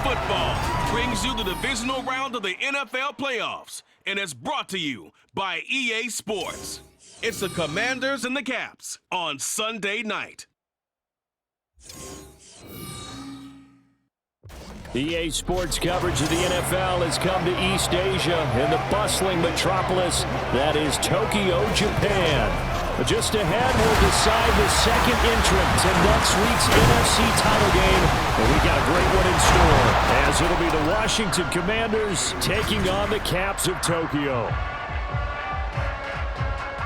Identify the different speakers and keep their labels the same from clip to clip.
Speaker 1: football brings you the divisional round of the NFL playoffs, and it's brought to you by EA Sports. It's the Commanders and the Caps on Sunday night.
Speaker 2: EA Sports coverage of the NFL has come to East Asia in the bustling metropolis that is Tokyo, Japan. But just ahead, we'll decide the second entrant to next week's NFC title game. And we got a great one in store, as it'll be the Washington Commanders taking on the Caps of Tokyo.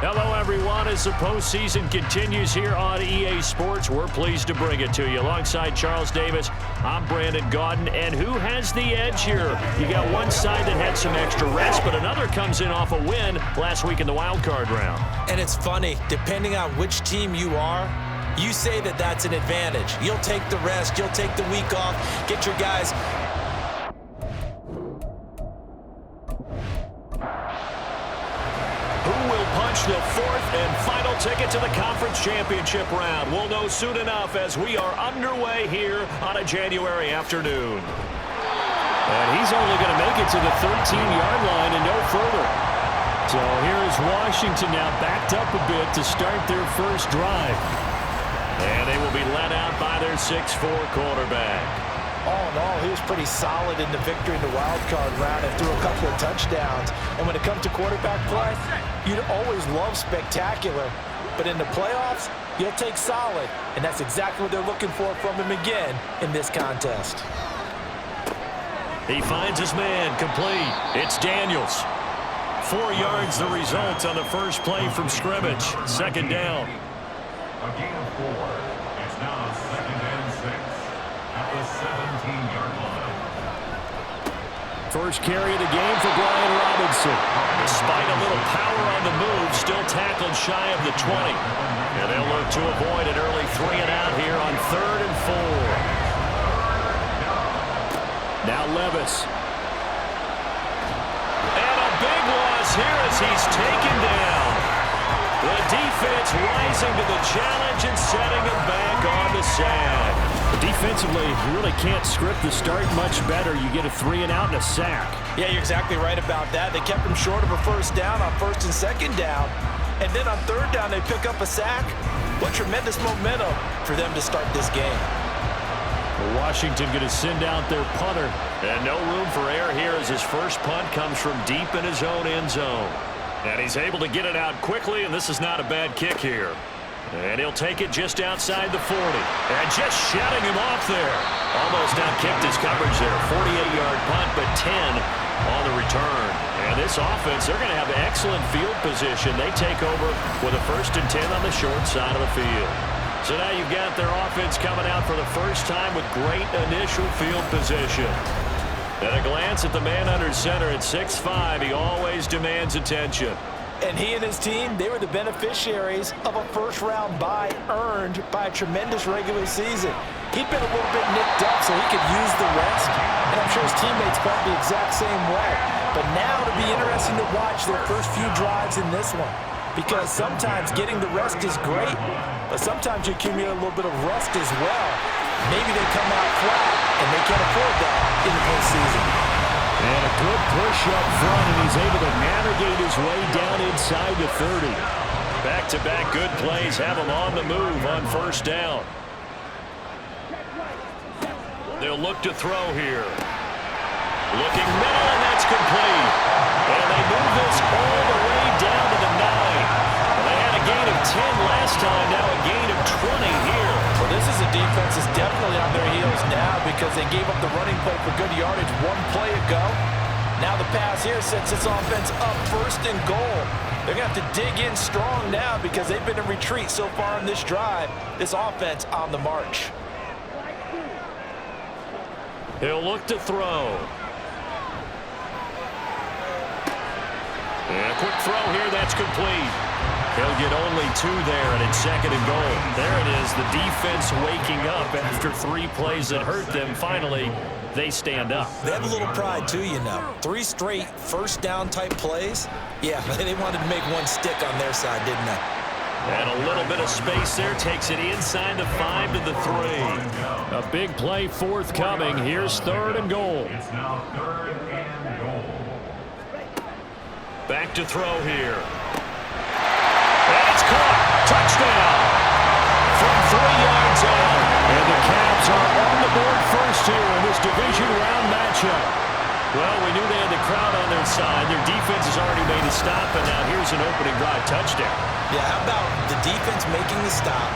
Speaker 2: Hello, everyone. As the postseason continues here on EA Sports, we're pleased to bring it to you. Alongside Charles Davis, I'm Brandon Gaudin. And who has the edge here? You got one side that had some extra rest, but another comes in off a win last week in the wild card round.
Speaker 3: And it's funny, depending on which team you are, you say that that's an advantage. You'll take the rest, you'll take the week off, get your guys.
Speaker 2: The fourth and final ticket to the conference championship round. We'll know soon enough as we are underway here on a January afternoon. And he's only going to make it to the 13-yard line and no further. So here is Washington now backed up a bit to start their first drive. And they will be led out by their 6'4 quarterback.
Speaker 3: All in all, he was pretty solid in the victory in the wild card round and threw a couple of touchdowns. And when it comes to quarterback play, you'd always love spectacular. But in the playoffs, you'll take solid. And that's exactly what they're looking for from him again in this contest.
Speaker 2: He finds his man complete. It's Daniels. 4 yards the result on the first play from scrimmage. Second down.
Speaker 4: A gain of 4. It's now 2nd and 6 at the 17-yard line.
Speaker 2: First carry of the game for Brian Robinson. Despite a little power on the move, still tackled shy of the 20. And they'll look to avoid an early 3 and out here on 3rd and 4. Now Levis. And a big loss here as he's taken down. The defense rising to the challenge and setting him back on the sack. Defensively, you really can't script the start much better. You get a 3 and out and a sack.
Speaker 3: Yeah, you're exactly right about that. They kept him short of a first down on 1st and 2nd down. And then on 3rd down, they pick up a sack. What tremendous momentum for them to start this game.
Speaker 2: Washington going to send out their punter. And no room for error here as his first punt comes from deep in his own end zone. And he's able to get it out quickly, and this is not a bad kick here. And he'll take it just outside the 40. And just shutting him off there. Almost outkicked his coverage there. 48-yard punt, but 10 on the return. And this offense, they're going to have excellent field position. They take over with a 1st and 10 on the short side of the field. So now you've got their offense coming out for the first time with great initial field position. At a glance at the man under center at 6'5", he always demands attention.
Speaker 3: And he and his team, they were the beneficiaries of a first-round bye earned by a tremendous regular season. He'd been a little bit nicked up so he could use the rest, and I'm sure his teammates felt the exact same way. But now it'll be interesting to watch their first few drives in this one, because sometimes getting the rest is great, but sometimes you accumulate a little bit of rust as well. Maybe they come out flat, and they can't afford that in the postseason.
Speaker 2: And a good push up front, and he's able to navigate his way down inside the 30. Back-to-back good plays have him on the move on 1st down. They'll look to throw here. Looking middle, and that's complete. And they move this all the way down to the 9. Well, they had a gain of 10 last time, now a gain of 20 here.
Speaker 3: Well, this is a defense that's definitely on their heels now because they gave up the running play for good yardage 1 play ago. Now the pass here sets this offense up 1st and goal. They're going to have to dig in strong now because they've been in retreat so far in this drive. This offense on the march.
Speaker 2: He'll look to throw. And a quick throw here, that's complete. He'll get only 2 there, and it's 2nd and goal. There it is, the defense waking up after 3 plays that hurt them. Finally, they stand up.
Speaker 3: They have a little pride, too, you know. 3 straight first down type plays. Yeah, they wanted to make one stick on their side, didn't they?
Speaker 2: And a little bit of space there takes it inside the 5 to the 3. A big play forthcoming. Here's 3rd and goal.
Speaker 4: It's now 3rd and goal.
Speaker 2: Back to throw here. And it's caught. Touchdown. From 3 yards out. And the Caps are on the board first here in this division round matchup. Well, we knew they had the crowd on their side. Their defense has already made a stop, and now here's an opening drive touchdown.
Speaker 3: Yeah, how about the defense making the stop,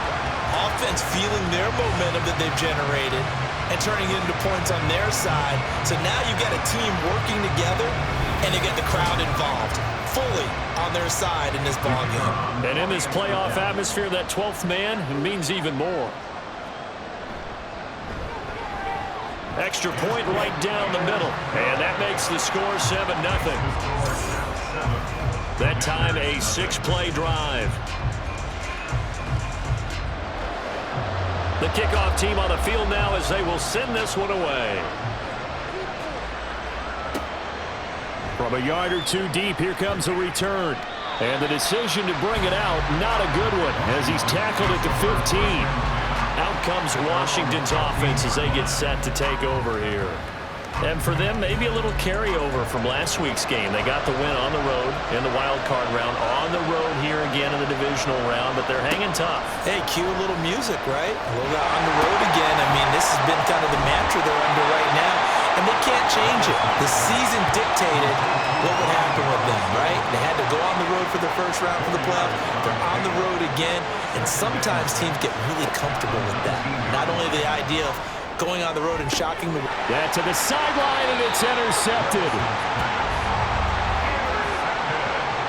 Speaker 3: offense feeling their momentum that they've generated, and turning it into points on their side. So now you've got a team working together, and you get the crowd involved fully on their side in this ballgame.
Speaker 2: And in this playoff atmosphere, that 12th man means even more. Extra point right down the middle. And that makes the score 7-0. That time a 6-play drive. The kickoff team on the field now as they will send this one away. From a yard or 2 deep, here comes a return. And the decision to bring it out, not a good one, as he's tackled at the 15. Out comes Washington's offense as they get set to take over here. And for them, maybe a little carryover from last week's game. They got the win on the road in the wild card round, on the road here again in the divisional round, but they're hanging tough.
Speaker 3: Hey, cue a little music, right? A little on the road again. I mean, this has been kind of the mantra they're under right now, and they can't change it. The season dictated what would happen with them, right? They had to go on the road for the first round for the playoffs. They're on the road again, and sometimes teams get really comfortable with that. Not only the idea of going on the road and shocking the...
Speaker 2: Yeah, to the sideline, and it's intercepted.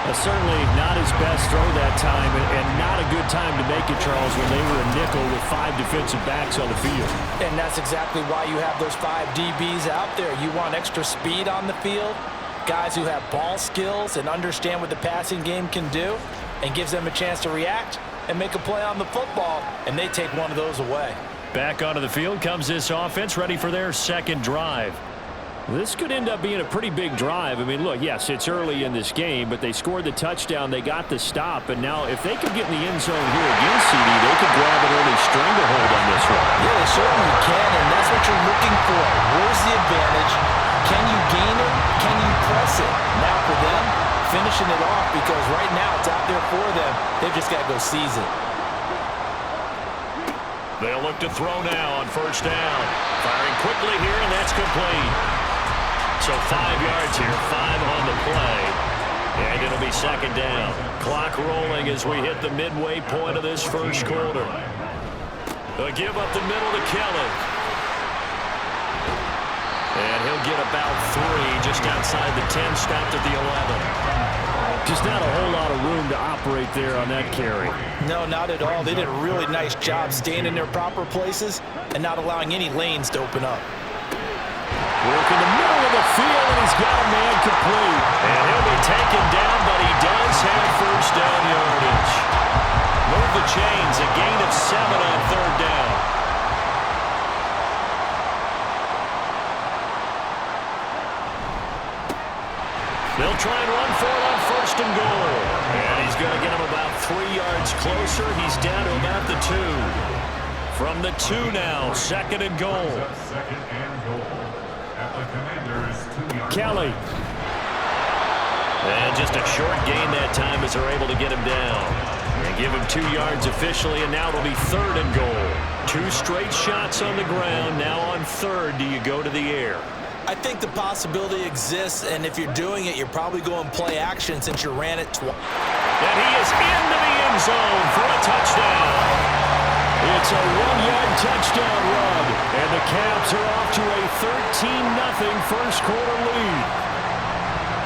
Speaker 2: Certainly not his best throw that time, and not a good time to make it, Charles, when they were a nickel with 5 defensive backs on the field.
Speaker 3: And that's exactly why you have those 5 DBs out there. You want extra speed on the field, guys who have ball skills and understand what the passing game can do, and gives them a chance to react and make a play on the football, and they take one of those away.
Speaker 2: Back onto the field comes this offense, ready for their second drive. This could end up being a pretty big drive. I mean, look, yes, it's early in this game, but they scored the touchdown, they got the stop, and now if they could get in the end zone here again, CD, they could grab an early stranglehold on this one.
Speaker 3: Yeah, they certainly can, and that's what you're looking for. Where's the advantage? Can you gain it? Can you press it? Now for them, finishing it off, because right now it's out there for them. They've just got to go seize it.
Speaker 2: They'll look to throw now on first down. Firing quickly here, and that's complete. So 5 yards here, 5 on the play. And it'll be second down. Clock rolling as we hit the midway point of this first quarter. They'll give up the middle to Kelly. And he'll get about 3 just outside the 10, stopped at the 11. Just not a whole lot of room to operate there on that carry.
Speaker 3: No, not at all. They did a really nice job staying in their proper places and not allowing any lanes to open up.
Speaker 2: Work in the middle of the field, and he's got a man complete. And he'll be taken down, but he does have first down yardage. Move the chains, a gain of 7 on third down. They'll try and run for it on first and goal. And he's going to get him about 3 yards closer. He's down to about the 2. From the 2 now, second and goal.
Speaker 4: Second and goal. At the Commander's 2-yard
Speaker 2: Kelly. And just a short gain that time as they're able to get him down. And give him 2 yards officially, and now it'll be third and goal. 2 straight shots on the ground. Now on third, do you go to the air?
Speaker 3: I think the possibility exists, and if you're doing it, you're probably going play action since you ran it twice.
Speaker 2: And he is into the end zone for a touchdown. It's a 1-yard touchdown run, and the Caps are off to a 13-0 first quarter lead.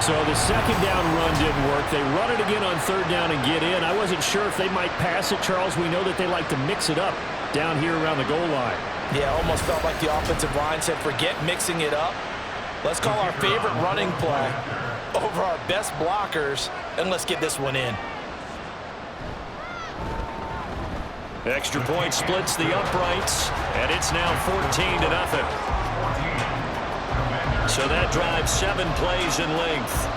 Speaker 2: So the second down run didn't work. They run it again on third down and get in. I wasn't sure if they might pass it, Charles. We know that they like to mix it up down here around the goal line.
Speaker 3: Yeah, almost felt like the offensive line said, forget mixing it up. Let's call our favorite running play over our best blockers, and let's get this one in.
Speaker 2: Extra point splits the uprights, and it's now 14-0. So that drives 7 plays in length.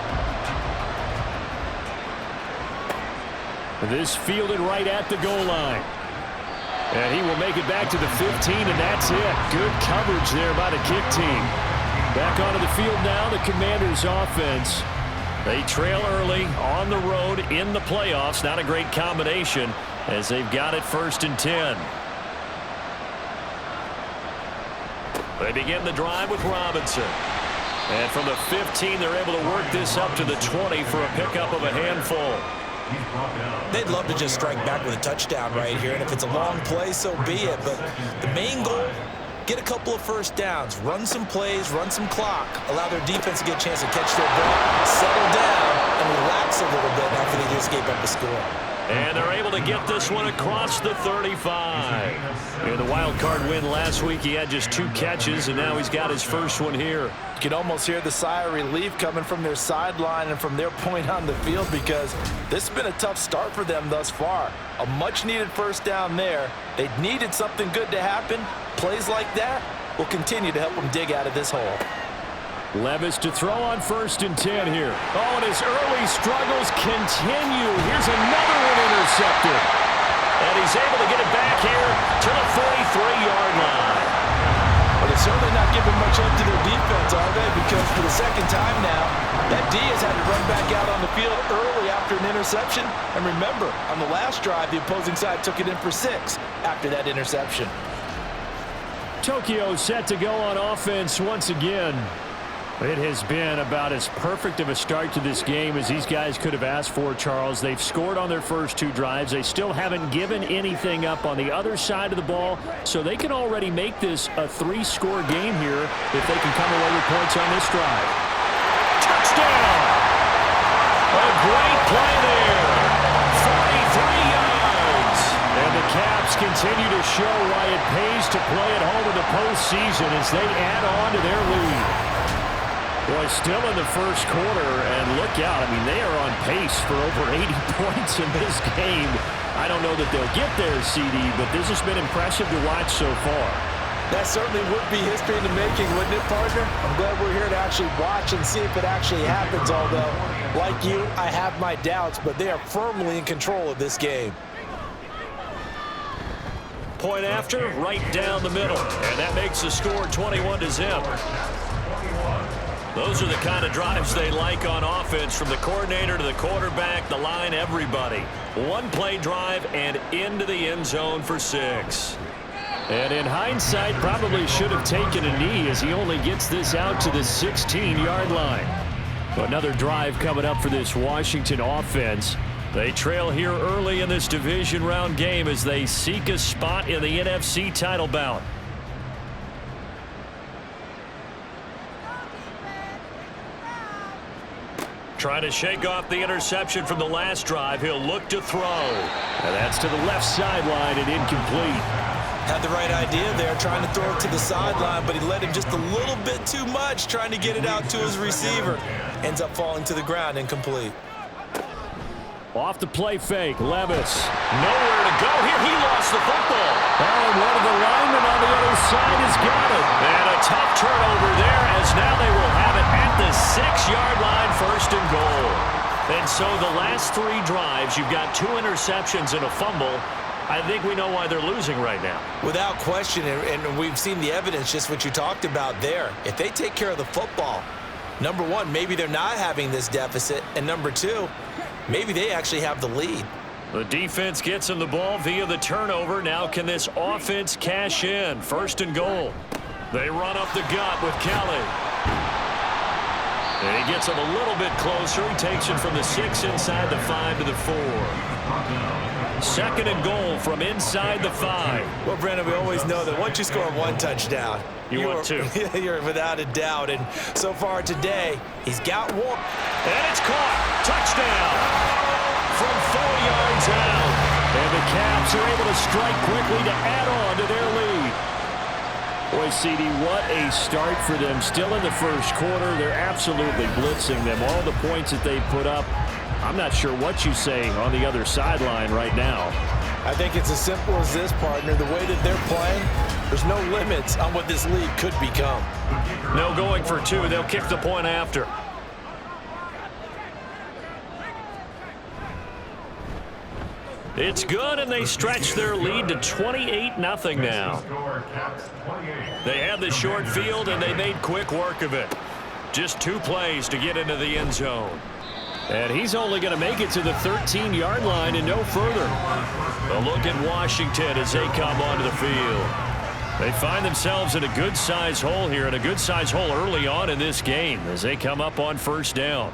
Speaker 2: This fielded right at the goal line. And he will make it back to the 15, and that's it. Good coverage there by the kick team. Back onto the field now, the Commanders' offense. They trail early on the road in the playoffs. Not a great combination as they've got it 1st and 10. They begin the drive with Robinson. And from the 15, they're able to work this up to the 20 for a pickup of a handful.
Speaker 3: They'd love to just strike back with a touchdown right here, and if it's a long play, so be it. But the main goal, get a couple of first downs, run some plays, run some clock, allow their defense to get a chance to catch their breath, settle down, and relax a little bit after they just gave up a score.
Speaker 2: And they're able to get this one across the 35. In the wild card win last week, he had just 2 catches, and now he's got his first one here.
Speaker 3: You can almost hear the sigh of relief coming from their sideline and from their point on the field, because this has been a tough start for them thus far. A much-needed first down there. They needed something good to happen. Plays like that will continue to help them dig out of this hole.
Speaker 2: Levis to throw on 1st and 10 here. Oh, and his early struggles continue. Here's another one intercepted. And he's able to get it back here to the 43-yard line.
Speaker 3: Well, they're certainly not giving much up to their defense, are they? Because for the second time now, that D has had to run back out on the field early after an interception. And remember, on the last drive, the opposing side took it in for 6 after that interception.
Speaker 2: Tokyo set to go on offense once again. It has been about as perfect of a start to this game as these guys could have asked for, Charles. They've scored on their first 2 drives. They still haven't given anything up on the other side of the ball, so they can already make this a 3-score game here if they can come away with points on this drive. Touchdown! A great play there. 43 yards. And the Caps continue to show why it pays to play at home in the postseason as they add on to their lead. Boy, still in the first quarter, and look out. I mean, they are on pace for over 80 points in this game. I don't know that they'll get there, CD, but this has been impressive to watch so far.
Speaker 3: That certainly would be history in the making, wouldn't it, partner? I'm glad we're here to actually watch and see if it actually happens, although, like you, I have my doubts, but they are firmly in control of this game.
Speaker 2: Point after, right down the middle, and that makes the score 21-0. Those are the kind of drives they like on offense, from the coordinator to the quarterback, the line, everybody. 1-play drive and into the end zone for 6. And in hindsight, probably should have taken a knee as he only gets this out to the 16-yard line. Another drive coming up for this Washington offense. They trail here early in this division round game as they seek a spot in the NFC title bout. Trying to shake off the interception from the last drive. He'll look to throw. And that's to the left sideline and incomplete.
Speaker 3: Had the right idea there, trying to throw it to the sideline, but he let him just a little bit too much, trying to get it out to his receiver. Ends up falling to the ground, incomplete.
Speaker 2: Off the play fake, Levis. Nowhere to go here. He lost the football. And one of the linemen on the other side has got it. And a tough turnover there, as now they will have it at the 6-yard line, 1st and goal. And so the last 3 drives, you've got 2 interceptions and a fumble. I think we know why they're losing right now.
Speaker 3: Without question, and we've seen the evidence, just what you talked about there. If they take care of the football, number 1, maybe they're not having this deficit, and number 2, maybe they actually have the lead.
Speaker 2: The defense gets him the ball via the turnover. Now can this offense cash in? 1st and goal. They run up the gut with Kelly. And he gets him a little bit closer. He takes it from the 6 inside the 5 to the 4. 2nd and goal from inside the 5.
Speaker 3: Well, Brandon, we always know that once you score 1 touchdown,
Speaker 2: you want 2.
Speaker 3: You're without a doubt. And so far today, he's got 1.
Speaker 2: And it's caught. Touchdown from 4 yards out. And the Caps are able to strike quickly to add on to their lead. Boy, CD, what a start for them. Still in the first quarter, they're absolutely blitzing them. All the points that they put up, I'm not sure what you say on the other sideline right now.
Speaker 3: I think it's as simple as this, partner. The way that they're playing, there's no limits on what this league could become.
Speaker 2: No going for 2. They'll kick the point after. It's good, and they stretch their lead to 28-0 now. They had the short field, and they made quick work of it. Just 2 plays to get into the end zone. And he's only going to make it to the 13-yard line and no further. A look at Washington as they come onto the field. They find themselves in a good-sized hole here, and a good-sized hole early on in this game as they come up on first down.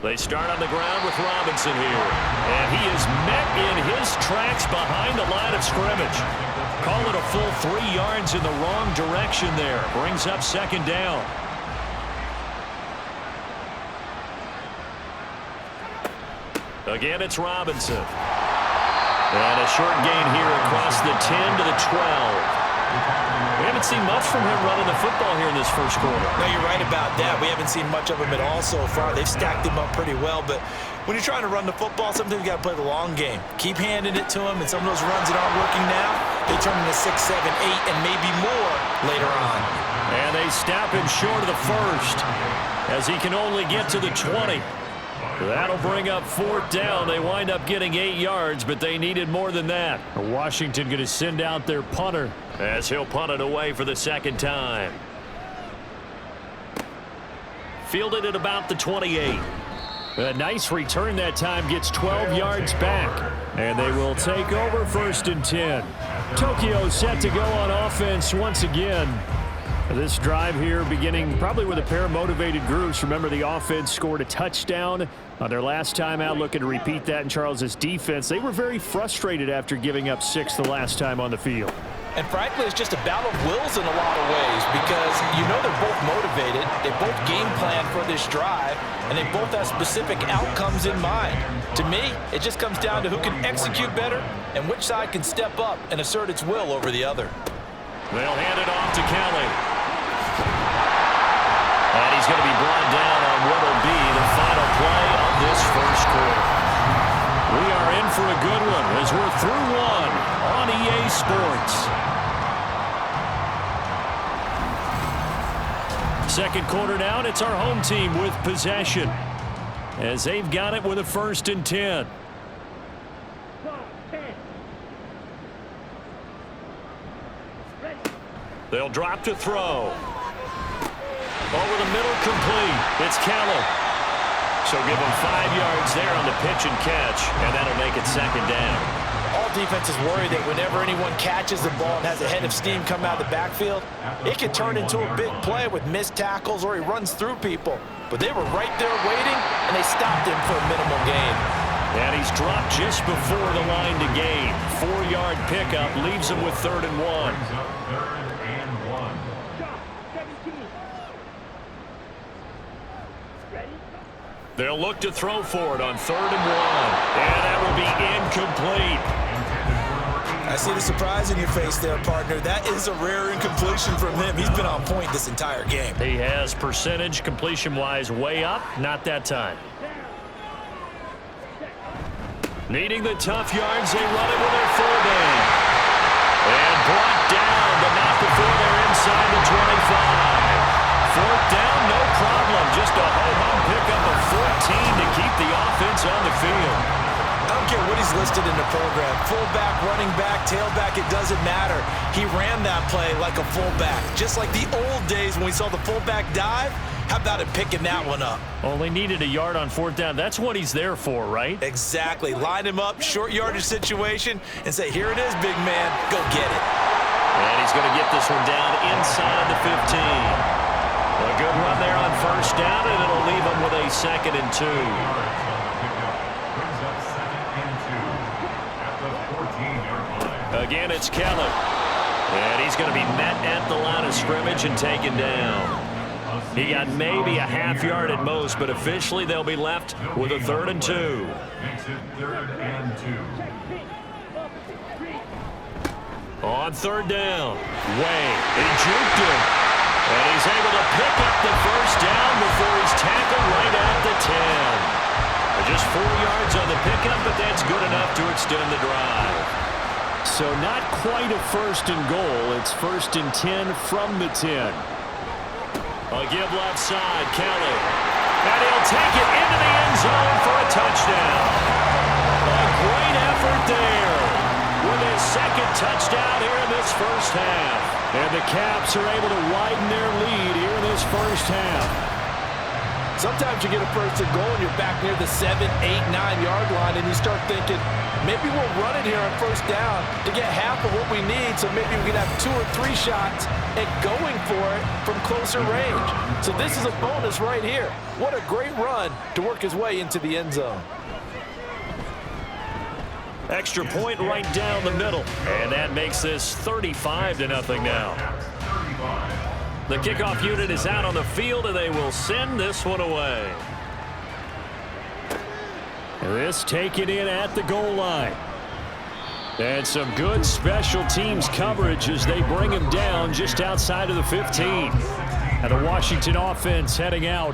Speaker 2: They start on the ground with Robinson here. And he is met in his tracks behind the line of scrimmage. Call it a full 3 yards in the wrong direction there. Brings up second down. Again, it's Robinson. And a short gain here across the 10 to the 12. We haven't seen much from him running the football here in this first quarter.
Speaker 3: No, you're right about that. We haven't seen much of him at all so far. They've stacked him up pretty well, but when you're trying to run the football, sometimes you got to play the long game. Keep handing it to him, and some of those runs that aren't working now, they turn into 6, 7, 8, and maybe more later on.
Speaker 2: And they snap him short of the first as he can only get to the 20. That'll bring up fourth down. They wind up getting 8 yards, but they needed more than that. Washington going to send out their punter as he'll punt it away for the second time. Fielded at about the 28. A nice return that time, gets 12 yards back. And they will take over first and 10. Tokyo set to go on offense once again. This drive here beginning probably with a pair of motivated groups. Remember, the offense scored a touchdown on their last time out. Looking to repeat that in Charles's defense. They were very frustrated after giving up 6 the last time on the field.
Speaker 3: And frankly, it's just a battle of wills in a lot of ways because you know they're both motivated. They both game plan for this drive, and they both have specific outcomes in mind. To me, it just comes down to who can execute better and which side can step up and assert its will over the other.
Speaker 2: They'll hand it off to Kelly. And he's going to be brought down on what will be the final play of this first quarter. We are in for a good one as we're through one on EA Sports. Second quarter now, and it's our home team with possession as they've got it with a first and 10. They'll drop to throw. Over the middle, complete. It's Kelly. So give him 5 yards there on the pitch and catch, and that'll make it second down.
Speaker 3: All defenses worry that whenever anyone catches the ball and has a head of steam come out of the backfield, it can turn into a big play with missed tackles or he runs through people. But they were right there waiting, and they stopped him for a minimal gain.
Speaker 2: And he's dropped just before the line to gain. 4-yard pickup leaves him with 3rd and 1. They'll look to throw for it on 3rd and 1. And that will be incomplete.
Speaker 3: I see the surprise in your face there, partner. That is a rare incompletion from him. He's been on point this entire game.
Speaker 2: He has percentage completion-wise way up. Not that time. Needing the tough yards, they run it with their fullback. And brought down, but not before they're inside the 25. 4th down, no problem. Just a home pickup of 14 to keep the offense on the field.
Speaker 3: I don't care what he's listed in the program. Fullback, running back, tailback, it doesn't matter. He ran that play like a fullback. Just like the old days when we saw the fullback dive. How about him picking that one up?
Speaker 2: Only needed a yard on 4th down. That's what he's there for, right?
Speaker 3: Exactly. Line him up, short yardage situation, and say, here it is, big man. Go get it.
Speaker 2: And he's going to get this one down inside the 15. A good run there on 1st down, and it'll leave him with a 2nd and 2. Again, it's Kelly. And he's going to be met at the line of scrimmage and taken down. He got maybe a half yard at most, but officially they'll be left with a 3rd and 2.
Speaker 4: Makes it 3rd and 2.
Speaker 2: On 3rd down, Wade, he juked him. And he's able to pick up the 1st down before he's tackled right at the 10. Just 4 yards on the pickup, but that's good enough to extend the drive. So not quite a 1st and goal. It's 1st and 10 from the 10. A give left side, Kelly. And he'll take it into the end zone for a touchdown. A great effort there with his second touchdown here in this first half. And the Caps are able to widen their lead here in this first half.
Speaker 3: Sometimes you get a first and goal and you're back near the 7, 8, 9-yard line, and you start thinking, maybe we'll run it here on first down to get half of what we need, so maybe we can have 2 or 3 shots at going for it from closer range. So this is a bonus right here. What a great run to work his way into the end zone.
Speaker 2: Extra point right down the middle, and that makes this 35-0 now. The kickoff unit is out on the field, and they will send this one away. This taken in at the goal line. And some good special teams coverage as they bring him down just outside of the 15. And the Washington offense heading out.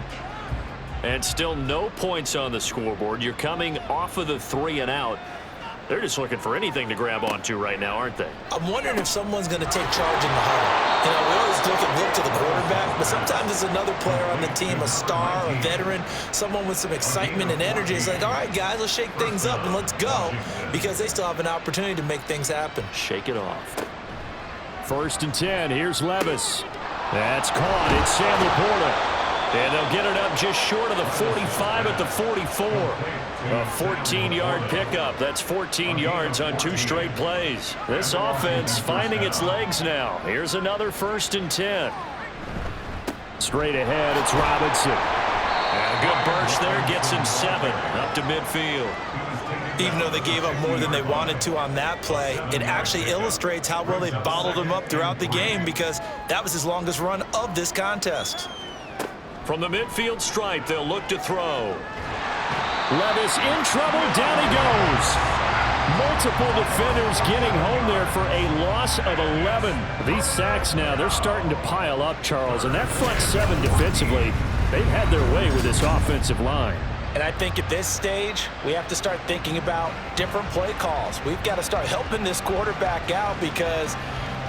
Speaker 2: And still no points on the scoreboard. You're coming off of the 3 and out. They're just looking for anything to grab onto right now, aren't they?
Speaker 3: I'm wondering if someone's going to take charge in the huddle. You know, we always look to the quarterback, but sometimes it's another player on the team, a star, a veteran, someone with some excitement and energy. It's like, all right, guys, let's shake things up and let's go, because they still have an opportunity to make things happen.
Speaker 2: Shake it off. 1st and 10. Here's Levis. That's caught. It's Sam Laporta. And they'll get it up just short of the 45 at the 44. A 14-yard pickup. That's 14 yards on 2 straight plays. This offense finding its legs now. Here's another 1st and 10. Straight ahead, it's Robinson. And a good burst there gets him 7 up to midfield.
Speaker 3: Even though they gave up more than they wanted to on that play, it actually illustrates how well they bottled him up throughout the game, because that was his longest run of this contest.
Speaker 2: From the midfield stripe, they'll look to throw. Levis in trouble. Down he goes. Multiple defenders getting home there for a loss of 11. These sacks now, they're starting to pile up, Charles. And that front 7 defensively, they've had their way with this offensive line.
Speaker 3: And I think at this stage, we have to start thinking about different play calls. We've got to start helping this quarterback out, because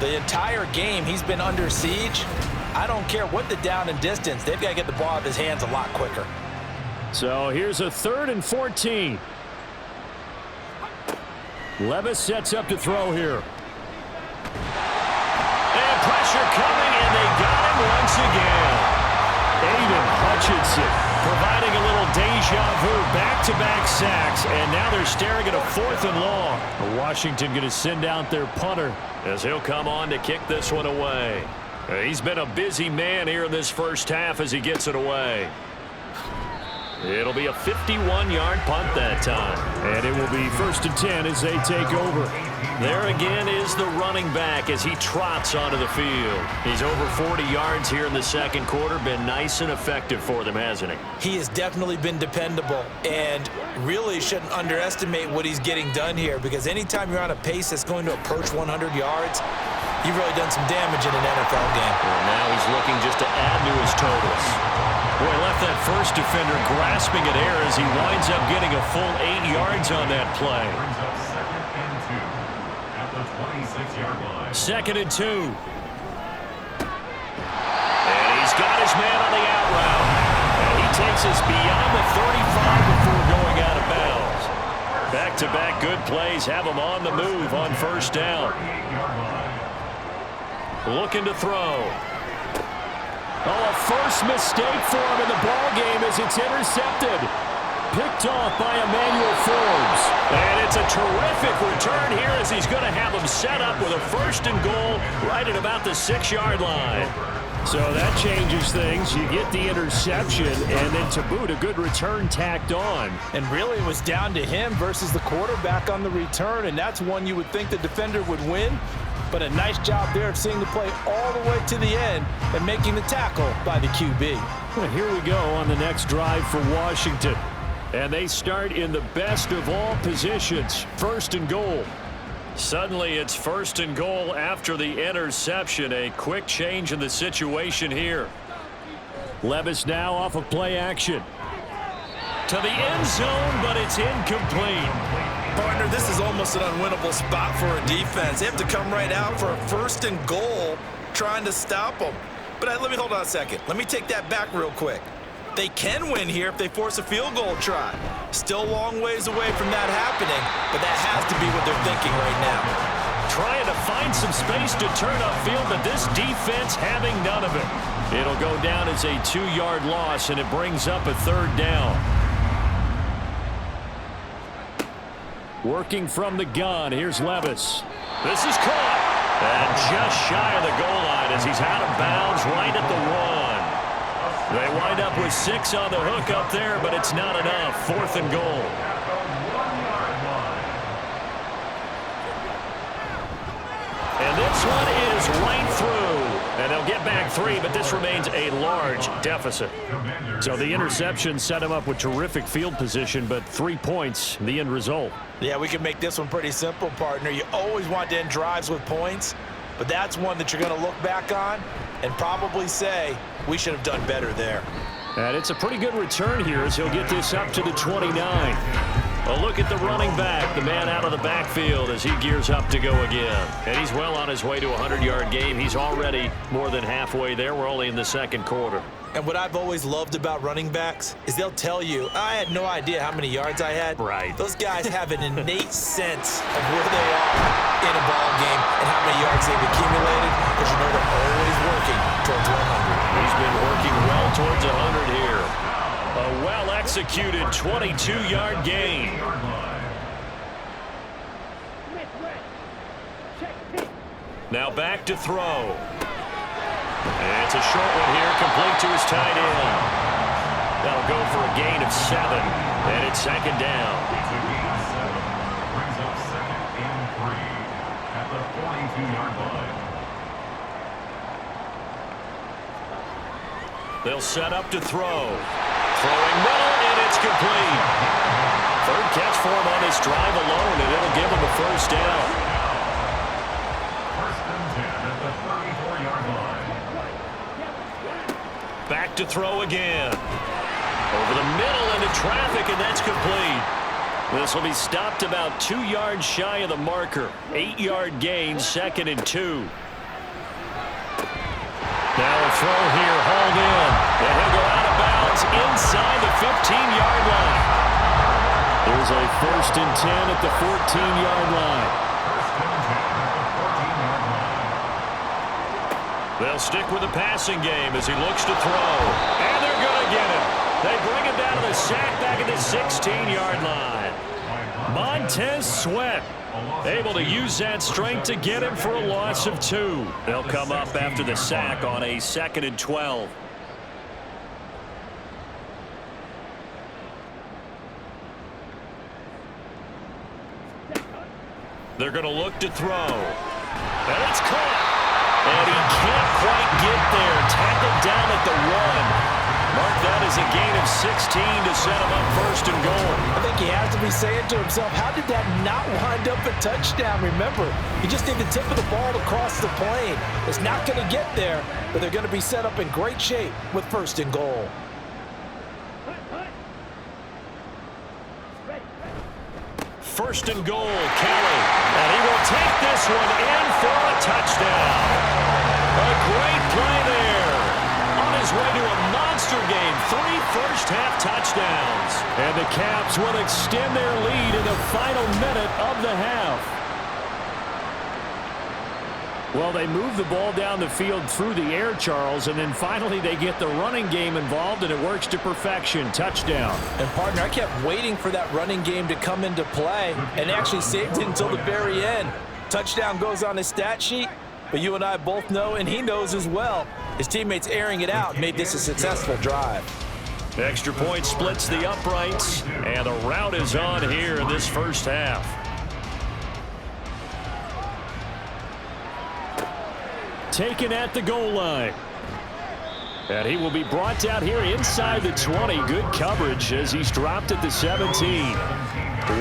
Speaker 3: the entire game he's been under siege. I don't care what the down and distance. They've got to get the ball out of his hands a lot quicker.
Speaker 2: So here's a 3rd and 14. Levis sets up to throw here. And pressure coming, and they got him once again. Aiden Hutchinson providing a little deja vu, back-to-back sacks, and now they're staring at a 4th and long. Washington going to send out their punter as he'll come on to kick this one away. He's been a busy man here in this first half as he gets it away. It'll be a 51-yard punt that time. And it will be 1st and 10 as they take over. There again is the running back as he trots onto the field. He's over 40 yards here in the second quarter. Been nice and effective for them, hasn't he? He
Speaker 3: has definitely been dependable, and really shouldn't underestimate what he's getting done here, because anytime you're on a pace that's going to approach 100 yards, you've really done some damage in an NFL game.
Speaker 2: Well, now he's looking just to add to his totals. Boy, left that first defender grasping at air as he winds up getting a full 8 yards on that play. 2nd and 2. And he's got his man on the out route. And he takes us beyond the 35 before going out of bounds. Back-to-back good plays have him on the move on 1st down. Looking to throw. Oh, a first mistake for him in the ballgame as it's intercepted. Picked off by Emmanuel Forbes. And it's a terrific return here as he's going to have him set up with a 1st and goal right at about the 6-yard line. So that changes things. You get the interception, and then to boot, a good return tacked on.
Speaker 3: And really it was down to him versus the quarterback on the return, and that's one you would think the defender would win. But a nice job there of seeing the play all the way to the end and making the tackle by the QB.
Speaker 2: Well, here we go on the next drive for Washington. And they start in the best of all positions, 1st and goal. Suddenly it's 1st and goal after the interception. A quick change in the situation here. Levis now off of play action. To the end zone, but it's incomplete.
Speaker 3: Partner, this is almost an unwinnable spot for a defense. They have to come right out for a 1st and goal trying to stop them. But let me hold on a second. Let me take that back real quick. They can win here if they force a field goal try. Still a long ways away from that happening, but that has to be what they're thinking right now.
Speaker 2: Trying to find some space to turn upfield, but this defense having none of it. It'll go down as a 2-yard loss, and it brings up a 3rd down. Working from the gun, here's Levis. This is caught. And just shy of the goal line as he's out of bounds right at the 1. They wind up with 6 on the hook up there, but it's not enough. 4th and goal. And this one is right through. And they'll get back 3, but this remains a large deficit. So the interception set him up with terrific field position, but 3 points, the end result.
Speaker 3: Yeah, we can make this one pretty simple, partner. You always want to end drives with points, but that's one that you're going to look back on and probably say, we should have done better there.
Speaker 2: And it's a pretty good return here as he'll get this up to the 29. A look at the running back, the man out of the backfield as he gears up to go again. And he's well on his way to a 100-yard game. He's already more than halfway there. We're only in the 2nd quarter.
Speaker 3: And what I've always loved about running backs is they'll tell you, I had no idea how many yards I had.
Speaker 2: Right.
Speaker 3: Those guys have an innate sense of where they are in a ball game and how many yards they've accumulated, because you know they're always working towards 100.
Speaker 2: He's been working well towards 100 here. A well-executed 22-yard gain. Now back to throw. And it's a short one here, complete to his tight end. That'll go for a gain of 7, and it's 2nd down.
Speaker 4: Brings up 2nd and 3 at the 42-yard line.
Speaker 2: They'll set up to throw. Throwing middle, and it's complete. 3rd catch for him on this drive alone, and it'll give him a 1st down.
Speaker 4: 1st and 10 at the 34-yard line.
Speaker 2: Back to throw again. Over the middle into traffic, and that's complete. This will be stopped about 2 yards shy of the marker. 8-yard gain, 2nd and 2. Now a throw here, hauled in. And he'll go out of bounds inside the 15-yard line. There's a 1st and 10 at the 14-yard line.
Speaker 4: 1st and 10 at the 14-yard line.
Speaker 2: They'll stick with the passing game as he looks to throw. And they're going to get it. They bring him down to the sack back at the 16-yard line. Montez Sweat able to use that strength to get him for a loss of 2. They'll come up after the sack on a 2nd and 12. They're going to look to throw. And it's caught. And he can't quite get there. Tackled down at the 1. Mark that as a gain of 16 to set him up 1st and goal.
Speaker 3: I think he has to be saying to himself, how did that not wind up a touchdown? Remember, you just need the tip of the ball to cross the plane. It's not going to get there, but they're going to be set up in great shape with 1st and goal.
Speaker 2: First and goal, Kelly. And he will take this one in for a touchdown. A great play there. On his way to a monster game, 3 first-half touchdowns. And the Caps will extend their lead in the final minute of the half. Well, they move the ball down the field through the air, Charles, and then finally they get the running game involved, and it works to perfection. Touchdown.
Speaker 3: And, partner, I kept waiting for that running game to come into play and actually saved it until the very end. Touchdown goes on his stat sheet, but you and I both know, and he knows as well, his teammates airing it out made this a successful drive.
Speaker 2: Extra point splits the uprights, and the rout is on here in this first half. Taken at the goal line. And he will be brought down here inside the 20. Good coverage as he's dropped at the 17.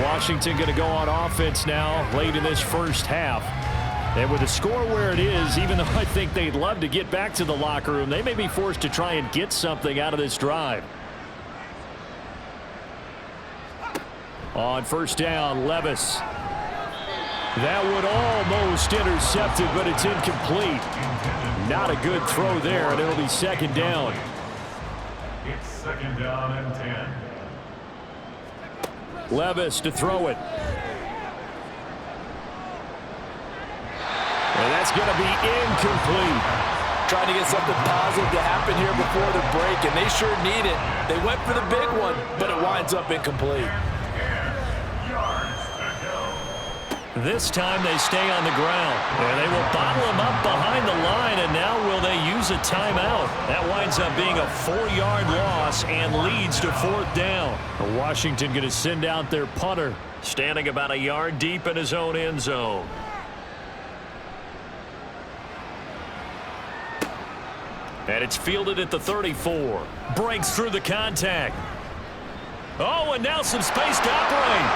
Speaker 2: Washington going to go on offense now late in this first half. And with the score where it is, even though I think they'd love to get back to the locker room, they may be forced to try and get something out of this drive. On first down, Levis. That would almost intercepted, but it's incomplete. Not a good throw there, and it'll be second down.
Speaker 4: It's second down and 10.
Speaker 2: Levis to throw it. And that's going to be incomplete.
Speaker 3: Trying to get something positive to happen here before the break, and they sure need it. They went for the big one, but it winds up incomplete.
Speaker 2: This time they stay on the ground. And they will bottle him up behind the line, and now will they use a timeout? That winds up being a 4-yard loss and leads to 4th down. Washington going to send out their punter, standing about a yard deep in his own end zone. And it's fielded at the 34. Breaks through the contact. Oh, and now some space to operate.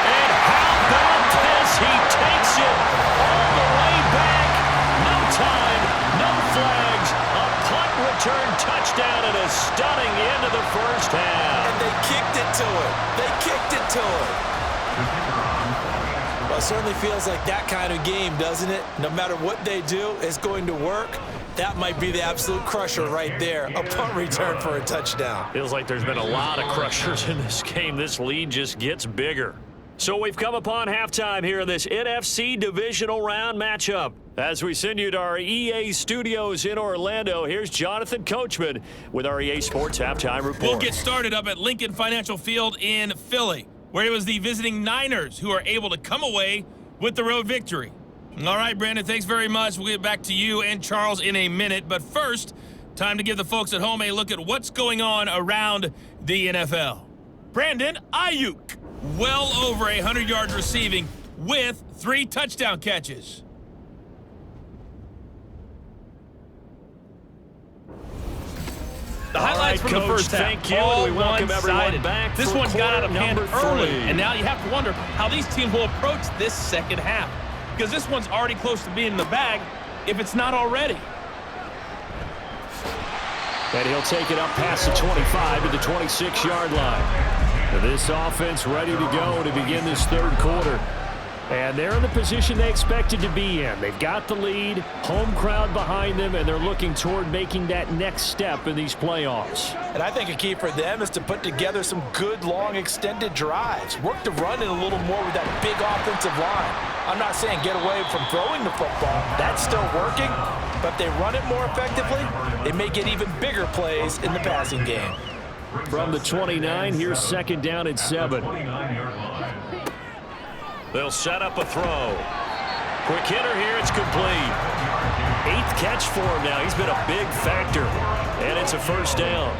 Speaker 2: And how about this? He takes it all the way back. No time, no flags. A punt return touchdown and a stunning end of the first half.
Speaker 3: And they kicked it to him. They kicked it to him. Well, it certainly feels like that kind of game, doesn't it? No matter what they do, it's going to work. That might be the absolute crusher right there. A punt return for a touchdown.
Speaker 2: Feels like there's been a lot of crushers in this game. This lead just gets bigger. So we've come upon halftime here in this NFC Divisional Round matchup. As we send you to our EA studios in Orlando, here's Jonathan Coachman with our EA Sports Halftime Report.
Speaker 5: We'll get started up at Lincoln Financial Field in Philly, where it was the visiting Niners who are able to come away with the road victory. All right, Brandon, thanks very much. We'll get back to you and Charles in a minute. But first, time to give the folks at home a look at what's going on around the NFL. Brandon Ayuk, well over 100 yards receiving with 3 touchdown catches. The highlights from the first half.
Speaker 2: Thank you, and we welcome everyone back.
Speaker 5: This
Speaker 2: for
Speaker 5: one got out of hand early,
Speaker 2: 3.
Speaker 5: and now you have to wonder how these teams will approach this second half, because this one's already close to being in the bag, if it's not already.
Speaker 2: And he'll take it up past the 25 to the 26-yard line. This offense ready to go to begin this third quarter. And they're in the position they expected to be in. They've got the lead, home crowd behind them, and they're looking toward making that next step in these playoffs.
Speaker 3: And I think a key for them is to put together some good, long, extended drives. Work the run in a little more with that big offensive line. I'm not saying get away from throwing the football. That's still working. But if they run it more effectively, they may get even bigger plays in the passing game.
Speaker 2: From the 29, here's second down at 7. They'll set up a throw. Quick hitter here, it's complete. 8th catch for him now. He's been a big factor. And it's a first down.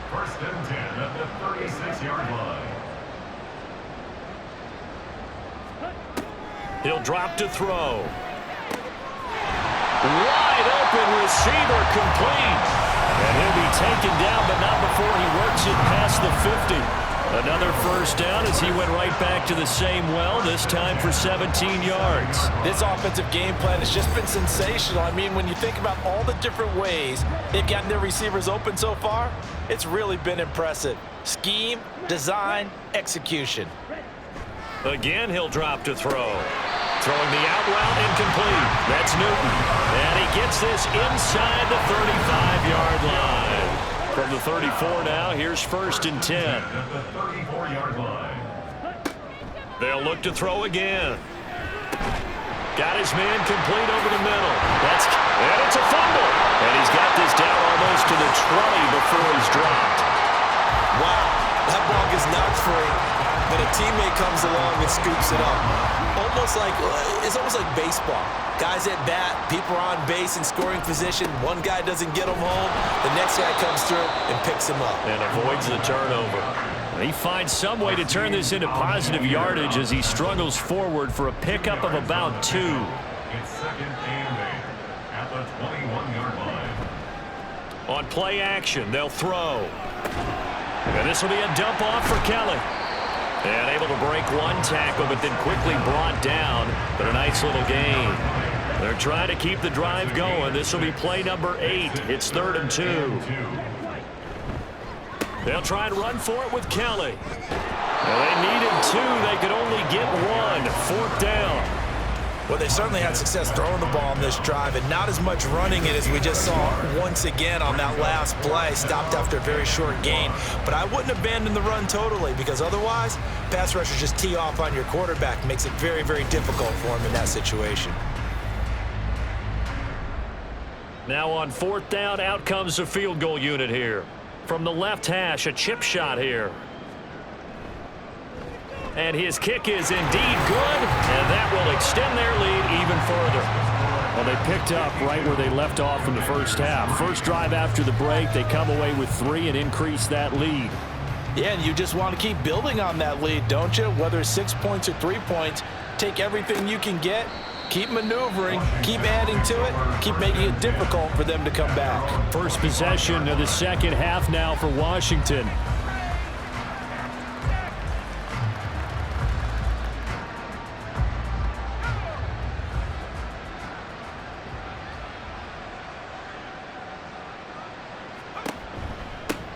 Speaker 4: First and 10 at the 36-yard line.
Speaker 2: He'll drop to throw. Wide open receiver complete. And he'll be taken down, but not before he works it past the 50. Another first down as he went right back to the same well, this time for 17 yards.
Speaker 3: This offensive game plan has just been sensational. I mean, when you think about all the different ways they've gotten their receivers open so far, it's really been impressive. Scheme, design, execution.
Speaker 2: Again, he'll drop to throw. Throwing the out route incomplete. That's Newton. And he gets this inside the 35-yard line. From the 34 now, here's first and 10.
Speaker 4: At the 34-yard line.
Speaker 2: They'll look to throw again. Got his man complete over the middle. And it's a fumble. And he's got this down almost to the 20 before he's dropped.
Speaker 3: Wow, that ball gets knocked free, but a teammate comes along and scoops it up. It's almost like baseball. Guys at bat, people are on base in scoring position. One guy doesn't get him home. The next guy comes through and picks him up.
Speaker 2: And avoids the turnover. He finds some way to turn this into positive yardage as he struggles forward for a pickup of about 2.
Speaker 4: It's second and 8 at the 21-yard line.
Speaker 2: On play action, they'll throw. And this will be a dump off for Kelly. And able to break one tackle, but then quickly brought down. But a nice little gain. They're trying to keep the drive going. This will be play number 8. It's 3rd and 2. They'll try and run for it with Kelly. Well, they needed 2. They could only get 1. 4th down.
Speaker 3: Well, they certainly had success throwing the ball on this drive and not as much running it as we just saw once again on that last play. Stopped after a very short gain. But I wouldn't abandon the run totally because otherwise, pass rushers just tee off on your quarterback. Makes it very, very difficult for him in that situation.
Speaker 2: Now on 4th down, out comes the field goal unit here. From the left hash, a chip shot here. And his kick is indeed good, and that will extend their lead even further.
Speaker 6: Well, they picked up right where they left off in the first half. First drive after the break, they come away with 3 and increase that lead.
Speaker 3: Yeah, and you just want to keep building on that lead, don't you? Whether it's 6 points or 3 points, take everything you can get, keep maneuvering, keep adding to it, keep making it difficult for them to come back.
Speaker 6: First possession of the second half now for Washington.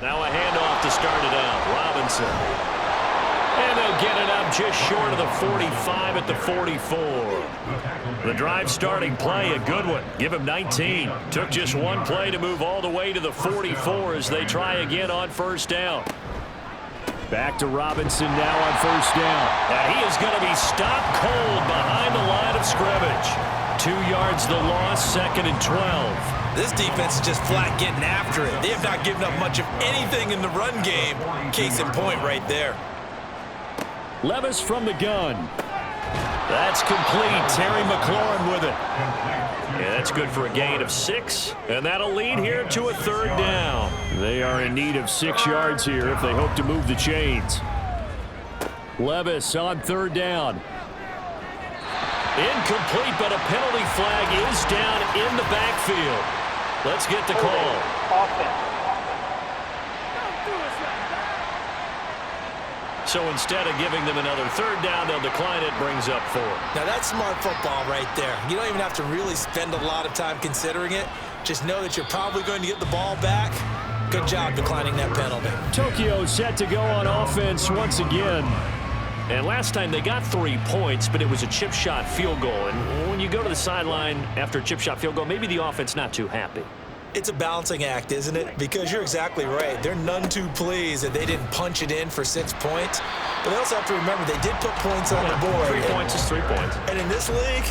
Speaker 2: Now a handoff to start it out. Robinson. And they'll get it up just short of the 45 at the 44. The drive starting play, a good one. Give him 19. Took just one play to move all the way to the 44 as they try again on first down.
Speaker 6: Back to Robinson now on first down.
Speaker 2: And he is going to be stopped cold behind the line of scrimmage. 2 yards the loss, 2nd and 12.
Speaker 3: This defense is just flat getting after it. They have not given up much of anything in the run game. Case in point right there.
Speaker 6: Levis from the gun.
Speaker 2: That's complete. Terry McLaurin with it. Yeah, that's good for a gain of 6. And that'll lead here to a 3rd down.
Speaker 6: They are in need of 6 yards here if they hope to move the chains. Levis on 3rd down.
Speaker 2: Incomplete, but a penalty flag is down in the backfield. Let's get the call. So instead of giving them another 3rd down, they'll decline it, brings up 4.
Speaker 3: Now that's smart football right there. You don't even have to really spend a lot of time considering it. Just know that you're probably going to get the ball back. Good job declining that penalty.
Speaker 6: Tokyo set to go on offense once again.
Speaker 2: And last time they got 3 points, but it was a chip shot field goal. And when you go to the sideline after a chip shot field goal, maybe the offense not too happy.
Speaker 3: It's a balancing act, isn't it? Because you're exactly right. They're none too pleased that they didn't punch it in for 6 points. But they also have to remember they did put points on the board.
Speaker 2: 3 points is 3 points.
Speaker 3: And in this league,